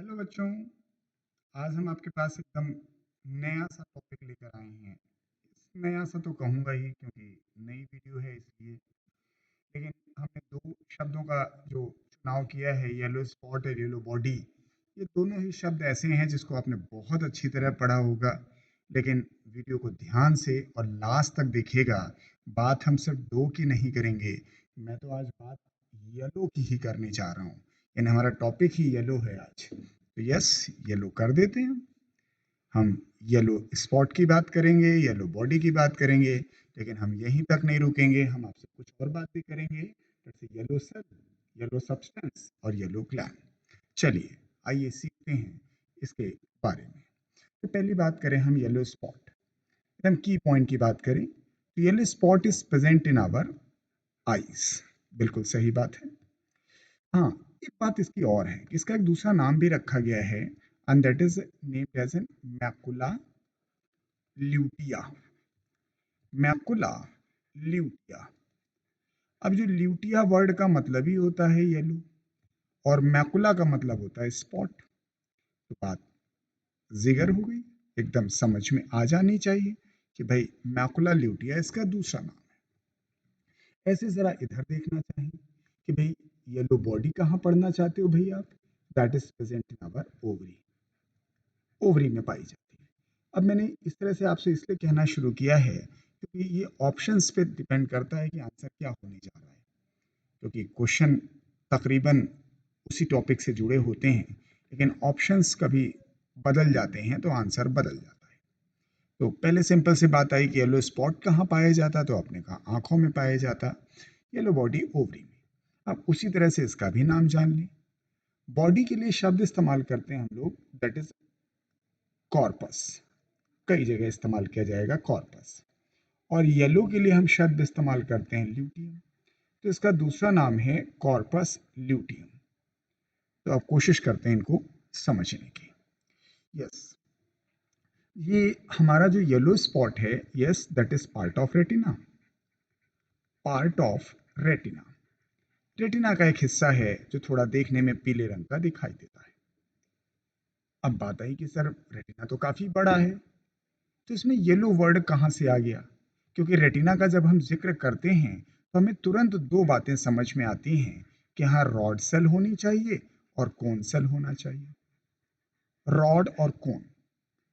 Hello बच्चों, आज हम आपके पास एकदम नया सा टॉपिक लेकर आए हैं। नया सा तो कहूँगा ही क्योंकि नई वीडियो है इसलिए। लेकिन हमने दो शब्दों का जो चुनाव किया है, येलो स्पॉट और येलो बॉडी। ये दोनों ही शब्द ऐसे हैं जिसको आपने बहुत अच्छी तरह पढ़ा होगा, लेकिन वीडियो को ध्यान से और लास्ट तक देखिएगा। बात हम सिर्फ दो की नहीं करेंगे, मैं तो आज बात येलो की ही करने जा रहा हूँ। यानी हमारा टॉपिक ही येलो है आज। तो यस, येलो कर देते हैं। हम येलो स्पॉट की बात करेंगे, येलो बॉडी की बात करेंगे, लेकिन हम यहीं तक नहीं रुकेंगे। हम आपसे कुछ और बात भी करेंगे, जैसे येलो सेल, येलो सब्सटेंस और येलो ग्लैंड। चलिए, आइए सीखते हैं इसके बारे में। तो पहली बात करें हम येलो स्पॉट। हम की पॉइंट की बात करें तो yellow spot is present in our eyes. बिल्कुल सही बात है। हाँ, एक बात इसकी और है कि इसका एक दूसरा नाम भी रखा गया है, and that is named as an macula lutea. Macula lutea. अब जो ल्यूटिया वर्ड का मतलब ही होता है येलो, और मैकुला का मतलब होता है स्पॉट। तो बात जिगर हो गई, एकदम समझ में आ जानी चाहिए कि भाई मैकुला ल्यूटिया इसका दूसरा नाम है। ऐसे जरा इधर देखना चाहिए कि भाई येलो बॉडी कहाँ पढ़ना चाहते हो भाई आप? That is present in our ovary. Ovary में पाई जाती है। अब मैंने इस तरह से आपसे इसलिए कहना शुरू किया है क्योंकि ये ऑप्शंस पे डिपेंड करता है कि आंसर क्या होने जा रहा है, क्योंकि क्वेश्चन तकरीबन उसी टॉपिक से जुड़े होते हैं, लेकिन ऑप्शंस कभी बदल जाते हैं तो आंसर बदल जाता है। तो पहले सिंपल सी बात आई कि येलो स्पॉट कहाँ पाया जाता, तो आपने कहा आंखों में पाया जाता, येलो बॉडी ओवरी में। अब उसी तरह से इसका भी नाम जान लें। बॉडी के लिए शब्द इस्तेमाल करते हैं हम लोग, दैट इज कॉर्पस। कई जगह इस्तेमाल किया जाएगा कॉर्पस। और येलो के लिए हम शब्द इस्तेमाल करते हैं ल्यूटियम। तो इसका दूसरा नाम है कॉर्पस ल्यूटियम। तो आप कोशिश करते हैं इनको समझने की। यस, ये हमारा जो येलो स्पॉट है, yes that is part of retina. Part of retina. Retina का एक हिस्सा है जो थोड़ा देखने में पीले रंग का दिखाई देता है। अब बात आई कि सर रेटिना तो काफी बड़ा है, तो इसमें येलो वर्ड कहाँ से आ गया? क्योंकि रेटिना का जब हम जिक्र करते हैं तो हमें तुरंत दो बातें समझ में आती हैं कि हाँ, रॉड सेल होनी चाहिए और कोन सेल होना चाहिए। रॉड और कोन।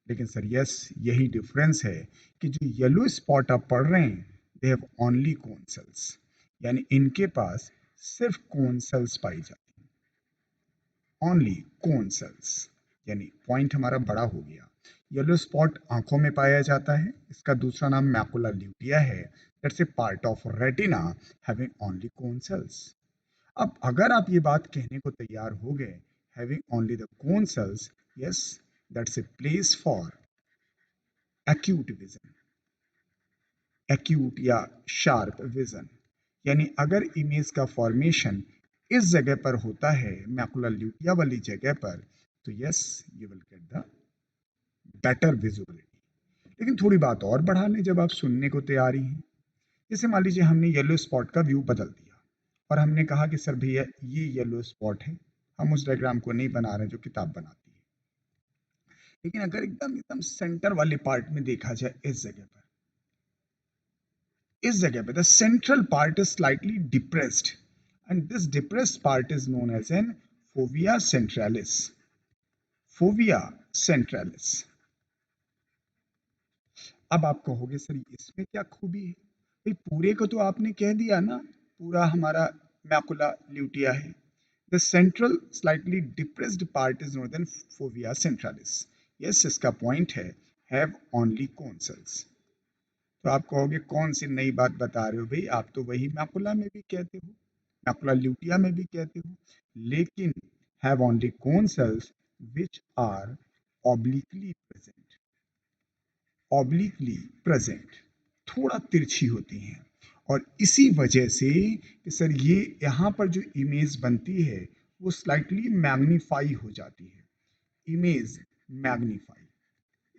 लेकिन सर यस, यही डिफरेंस है कि जो येलो स्पॉट आप पढ़ रहे हैं, they have only cone sales. यानी इनके पास सिर्फ कोन सेल्स पाई जाती हैं। Only cone sales. यानी पॉइंट हमारा बड़ा हो गया। येलो स्पॉट आंखों में पाया जाता है, इसका दूसरा नाम मैकुला ल्यूटिया है। That's a part of retina having only cone sales. अब अगर आप ये बात कहने को तैयार हो गए, having only the cone cells, yes that's a place for acute vision. Acute या शार्प विजन। यानी अगर इमेज का फॉर्मेशन इस जगह पर होता है, मैकुला ल्यूटिया वाली जगह पर, तो yes you will get the better visuality. लेकिन थोड़ी बात और बढ़ा लें जब आप सुनने को तैयारी हैं। जैसे मान लीजिए हमने येलो स्पॉट का व्यू बदल दिया और हमने कहा कि सर भैया ये येलो स्पॉट है। हम उस डायग्राम को नहीं बना रहे जो किताब बनाती है, लेकिन अगर एकदम एकदम सेंटर वाले पार्ट में देखा जाए, इस जगह पे the central part is slightly depressed, and this depressed part is known as an fovea centralis. Fovea centralis. अब आप कहोगे सर इसमें क्या खूबी है? भाई पूरे को तो आपने कह दिया ना, पूरा हमारा मैकुला ल्यूटिया है। The central slightly depressed part is known as fovea centralis. Yes, इसका पॉइंट है हैव ओनली कोन सेल्स। तो आप कहोगे कौन सी नई बात बता रहे हो भाई, आप तो वही मैकुला में भी कहते हो, मैकुला ल्यूटिया में भी कहते हो, लेकिन have only cone cells which are obliquely present. Obliquely present, थोड़ा तिरछी होती हैं। और इसी वजह से कि सर ये यहाँ पर जो इमेज बनती है वो स्लाइटली मैग्नीफाई हो जाती है। इमेज मैग्नीफाई,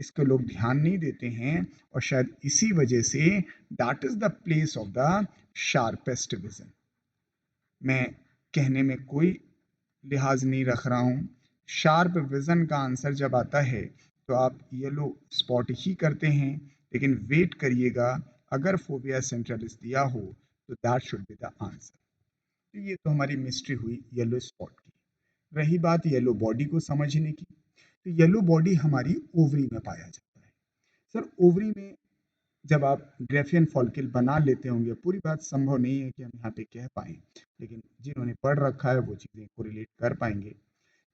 इसको लोग ध्यान नहीं देते हैं, और शायद इसी वजह say that is the place of the sharpest vision. मैं कहने में कोई लिहाज नहीं रख रहा हूं, शार्प विजन का आंसर जब आता है तो आप येलो स्पॉट ही करते हैं, लेकिन वेट करिएगा, अगर फोबिया सेंट्रलिस दिया हो तो that should be the answer. तो ये तो हमारी मिस्ट्री हुई येलो स्पॉट की। रही बात येलो बॉडी को समझने की, तो येलो बॉडी हमारी ओवरी में पाया जाता है। सर ओवरी में जब आप ग्रेफियन फॉलिकल बना लेते होंगे, पूरी बात संभव नहीं है कि हम यहाँ पे कह पाएँ, लेकिन जिन्होंने पढ़ रखा है वो चीज़ें कोरिलेट कर पाएंगे।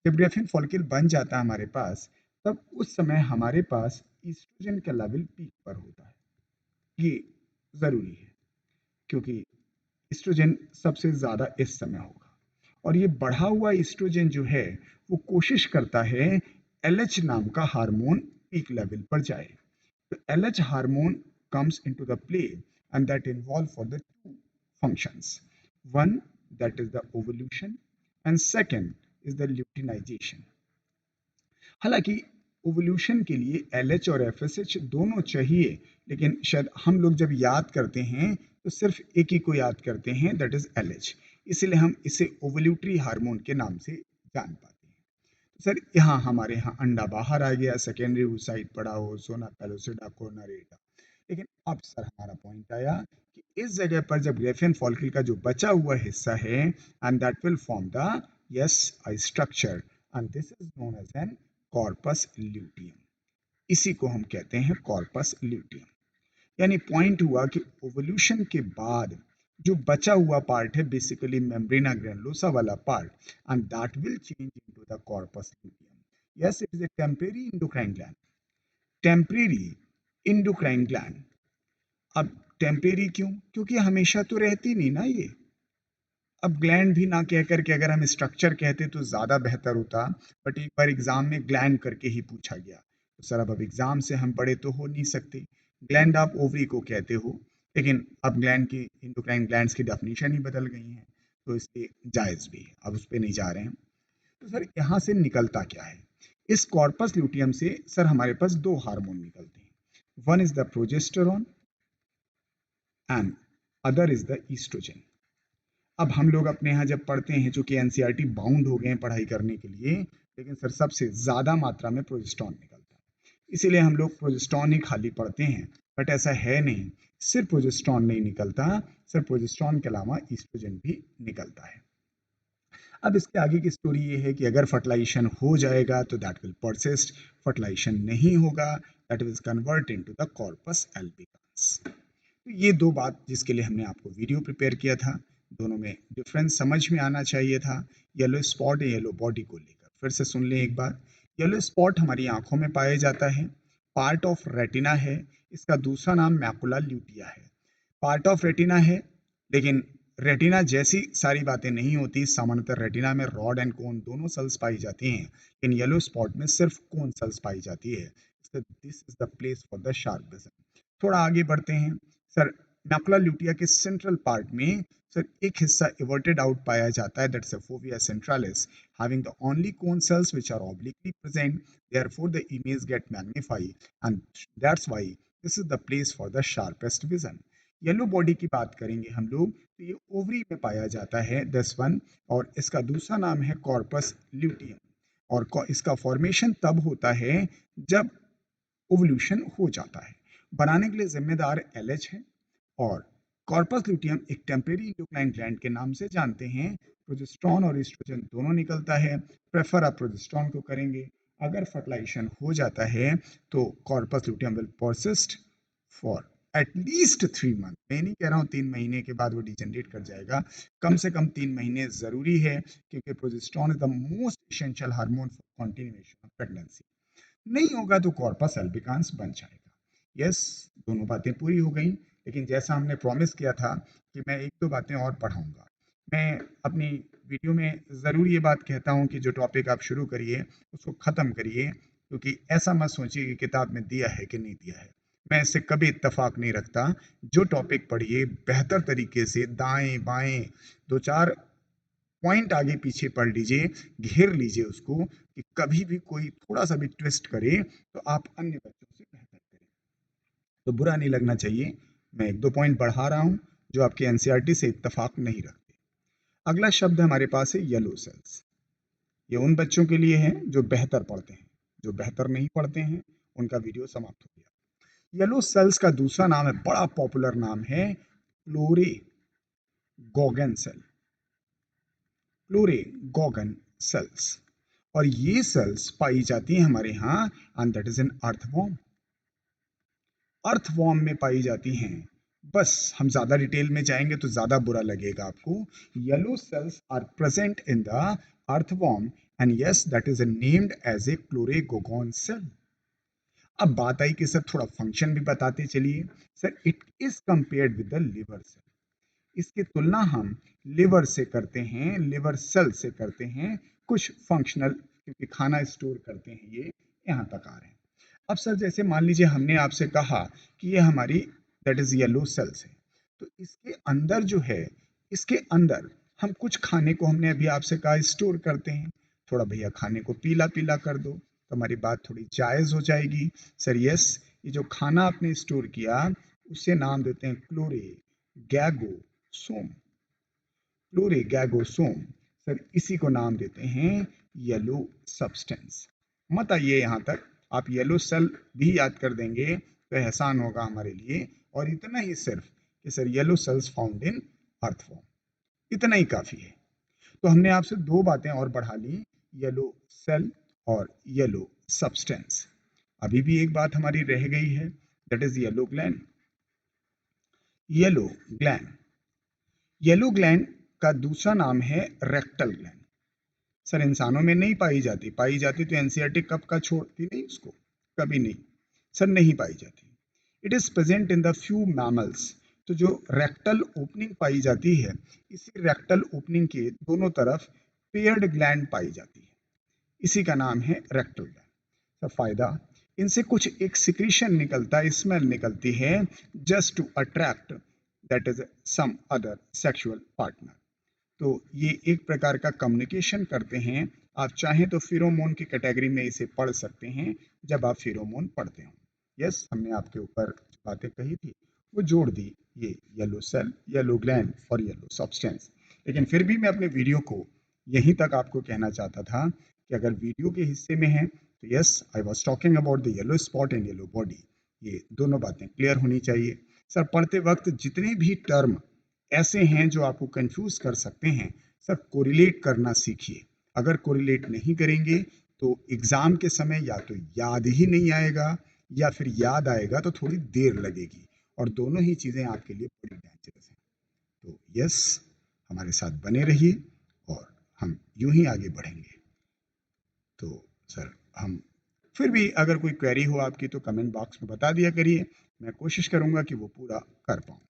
जब ग्रेफियन फॉलिकल बन जाता है हमारे पास, तब उस समय हमारे पास ईस्ट्रोजन का लेवल पीक पर होता है। ये ज़रूरी है क्योंकि ईस्ट्रोजन सबसे ज़्यादा इस समय होगा, और ये बढ़ा हुआ ईस्ट्रोजन जो है वो कोशिश करता है एलएच नाम का हार्मोन पीक लेवल पर जाए। तो LH hormone comes into the play, and that involve for the two functions. One, that is the ovulation, and second is the luteinization. हालांकि ओवल्यूशन के लिए LH और FSH दोनों चाहिए, लेकिन शायद हम लोग जब याद करते हैं तो सिर्फ एक ही को याद करते हैं, दैट इज LH। इसीलिए हम इसे ओवल्यूटरी हार्मोन के नाम से जान पाते हैं। सर यहाँ हमारे यहाँ अंडा बाहर आ गया, सेकेंडरी oocyte पड़ा हो, सोना पेलोसिडा कोर्नारेटा। लेकिन अब सर हमारा पॉइंट आया कि इस जगह पर जब ग्रेफियन फॉलिकल का जो बचा हुआ हिस्सा है, and that will form the yes I structure, and this is known as an corpus luteum. इसी को हम कहते हैं कॉर्पस ल्यूटियम। यानी पॉइंट हुआ कि ओवल्यूशन के बाद जो बचा हुआ पार्ट है बेसिकली मेम्ब्रेना ग्रैनुलोसा वाला part, and that will change into the corpus luteum. Yes, it is a temporary endocrine gland. Temporary endocrine gland. अब टेम्परेरी क्यों? क्योंकि हमेशा तो रहती नहीं ना ये। अब ग्लैंड भी ना कह करके अगर हम स्ट्रक्चर कहते तो ज़्यादा बेहतर होता, बट एक बार एग्जाम में ग्लैंड करके ही पूछा गया, तो सर अब एग्जाम से हम बड़े तो हो नहीं सकते। ग्लैंड आप ओवरी को कहते हो, लेकिन अब ग्लैंड की इंडोक्राइन ग्लैंड्स की डेफिनेशन ही बदल गई हैं, तो इसके जायज़ भी है, अब उस पर नहीं जा रहे हैं। तो सर यहाँ से निकलता क्या है? इस कॉर्पस ल्यूटियम से सर हमारे पास दो हार्मोन निकलते हैं, one is the progesterone and other is the oestrogen. अब हम लोग अपने यहाँ जब पढ़ते हैं, चूंकि एनसीईआरटी बाउंड हो गए हैं पढ़ाई करने के लिए, लेकिन सर सबसे ज़्यादा मात्रा में प्रोजेस्टेरॉन निकलता है, इसीलिए हम लोग प्रोजेस्टेरॉन ही खाली पढ़ते हैं। बट ऐसा है नहीं, सिर्फ प्रोजेस्टेरॉन नहीं निकलता, सर प्रोजेस्टेरॉन के अलावा ईस्ट्रोजन भी निकलता है। अब इसके आगे की स्टोरी ये है कि अगर फर्टिलाइजेशन हो जाएगा तो दैट विल परसिस्ट, फर्टिलाइजेशन नहीं होगा that will convert into the corpus albicans. तो ये दो बात जिसके लिए हमने आपको वीडियो प्रिपेयर किया था, दोनों में डिफरेंस समझ में आना चाहिए था। येलो स्पॉट या येलो बॉडी को लेकर फिर से सुन लें एक बार। येलो स्पॉट हमारी आंखों में पाया जाता है, पार्ट ऑफ रेटिना है, इसका दूसरा नाम मैकुला ल्यूटिया है। पार्ट ऑफ रेटिना है, लेकिन रेटिना जैसी सारी बातें नहीं होती। सामान्यतः रेटिना में रॉड एंड कोन दोनों सेल्स पाई जाती हैं, लेकिन येलो स्पॉट में सिर्फ कोन सेल्स पाई जाती है। This is the place for the sharp vision. थोड़ा आगे बढ़ते हैं। सर मैकुला ल्यूटिया के सेंट्रल पार्ट में सर एक हिस्सा इवर्टेड आउट पाया जाता है, that's fovea centralis, having the only cone cells which are obliquely present, therefore the image get magnified, and that's why this is the place for the sharpest vision। Yellow body की बात करेंगे हम लोग तो ये ओवरी में पाया जाता है, दिस वन, और इसका दूसरा नाम है कॉर्पस ल्यूटियम। और इसका फॉर्मेशन तब होता है जब ओवल्यूशन हो जाता है। बनाने के लिए जिम्मेदार LH है, और कॉर्पस ल्यूटियम एक टेम्परेरी इंडोक्राइन ग्लैंड के नाम से जानते हैं। प्रोजेस्टेरॉन और एस्ट्रोजन दोनों निकलता है, प्रेफर आप प्रोजेस्टेरॉन को करेंगे। अगर फर्टिलाइजेशन हो जाता है तो corpus luteum will persist for at least 3 month. मैं नहीं कह रहा हूँ 3 महीने के बाद वो डिजेनरेट कर जाएगा, कम से कम 3 महीने जरूरी है, क्योंकि progesterone is the most essential hormone for continuation of pregnancy. नहीं होगा तो कॉर्पस एल्बिकांस बन जाएगा। यस, दोनों बातें पूरी हो गई, लेकिन जैसा हमने प्रॉमिस किया था कि मैं एक दो बातें और पढ़ाऊंगा। मैं अपनी वीडियो में ज़रूर ये बात कहता हूँ कि जो टॉपिक आप शुरू करिए उसको ख़त्म करिए, क्योंकि ऐसा मत सोचिए कि किताब में दिया है कि नहीं दिया है। मैं इससे कभी इत्तेफाक नहीं रखता। जो टॉपिक पढ़िए बेहतर तरीके से दाएं बाएं दो चार पॉइंट आगे पीछे पढ़ लीजिए, घेर लीजिए उसको, कि कभी भी कोई थोड़ा सा भी ट्विस्ट करे तो आप अन्य बच्चों से बेहतर करें, तो बुरा नहीं लगना चाहिए। मैं एक दो पॉइंट बढ़ा रहा हूं जो आपके एनसीईआरटी से इत्तेफाक नहीं रखते। अगला शब्द हमारे पास है येलो सेल्स। ये उन बच्चों के लिए है जो बेहतर पढ़ते हैं, जो बेहतर नहीं पढ़ते हैं उनका वीडियो समाप्त हो गया। येलो सेल्स का दूसरा नाम है, बड़ा पॉपुलर नाम है, क्लोरेगोगन सेल, क्लोरेगोगन सेल्स। और ये सेल्स पाई जाती हैं हमारे यहाँ, and that is an earthworm. Earthworm में पाई जाती हैं। बस हम ज्यादा डिटेल में जाएंगे तो ज्यादा बुरा लगेगा आपको। Yellow cells are present in the earthworm and yes that is named as a chloragogen cell. अब बात आई कि सर थोड़ा फंक्शन भी बताते चलिए। Sir it is compared with the liver cell, इसकी तुलना हम लिवर से करते हैं, लिवर सेल से करते हैं, कुछ फंक्शनल, क्योंकि खाना स्टोर करते हैं, ये यहाँ तक आ रहे हैं। अब सर जैसे मान लीजिए हमने आपसे कहा कि ये हमारी दैट इज येलो सेल्स है, तो इसके अंदर जो है, इसके अंदर हम कुछ खाने को हमने अभी आपसे कहा स्टोर करते हैं। थोड़ा भैया खाने को पीला पीला कर दो तो हमारी बात थोड़ी जायज हो जाएगी। सर यस, ये जो खाना आपने स्टोर किया उसे नाम देते हैं क्लोरेगैगोसोम, क्लोरेगैगोसोम। सर इसी को नाम देते हैं येलो सब्सटेंस। मत आइए यहाँ तक, आप येलो सेल भी याद कर देंगे तो एहसान होगा हमारे लिए। और इतना ही सिर्फ कि sir yellow cells found in earthworm, इतना ही काफी है। तो हमने आपसे दो बातें और बढ़ा ली, येलो सेल और येलो सब्सटेंस। अभी भी एक बात हमारी रह गई है, that is yellow gland. Yellow gland, yellow gland का दूसरा नाम है रेक्टल ग्लैंड। सर इंसानों में नहीं पाई जाती, पाई जाती तो एनसीईआरटी कब का छोड़ती नहीं उसको, कभी नहीं। सर नहीं पाई जाती। It is present in the few mammals. तो जो रेक्टल ओपनिंग पाई जाती है, इसी रेक्टल ओपनिंग के दोनों तरफ पेयर्ड ग्लैंड पाई जाती है, इसी का नाम है रेक्टल ग्लैंड। सर फायदा, इनसे कुछ एक सिक्रीशन निकलता है, स्मेल निकलती है, just to attract that is some other sexual partner. तो ये एक प्रकार का कम्युनिकेशन करते हैं। आप चाहें तो फिरोमोन की कैटेगरी में इसे पढ़ सकते हैं, जब आप फिरोमोन पढ़ते हो। यस, हमने आपके ऊपर बातें कही थी वो जोड़ दी, ये येलो सेल, येलो ग्लैंड और येलो सब्सटेंस। लेकिन फिर भी मैं अपने वीडियो को यहीं तक आपको कहना चाहता था कि अगर वीडियो के हिस्से में है तो yes, I was talking about the yellow spot and yellow body, ये दोनों बातें क्लियर होनी चाहिए। सर पढ़ते वक्त जितने भी टर्म ऐसे हैं जो आपको कंफ्यूज कर सकते हैं, सर कोरिलेट करना सीखिए। अगर कोरिलेट नहीं करेंगे तो एग्जाम के समय या तो याद ही नहीं आएगा, या फिर याद आएगा तो थोड़ी देर लगेगी, और दोनों ही चीजें आपके लिए बड़ी डेंजरस हैं। तो यस, हमारे साथ बने रहिए और हम यूं ही आगे बढ़ेंगे। तो सर हम फिर भी अगर कोई क्वेरी हो आपकी तो कमेंट बॉक्स में बता दिया करिए, मैं कोशिश करूंगा कि वो पूरा कर पाऊँ।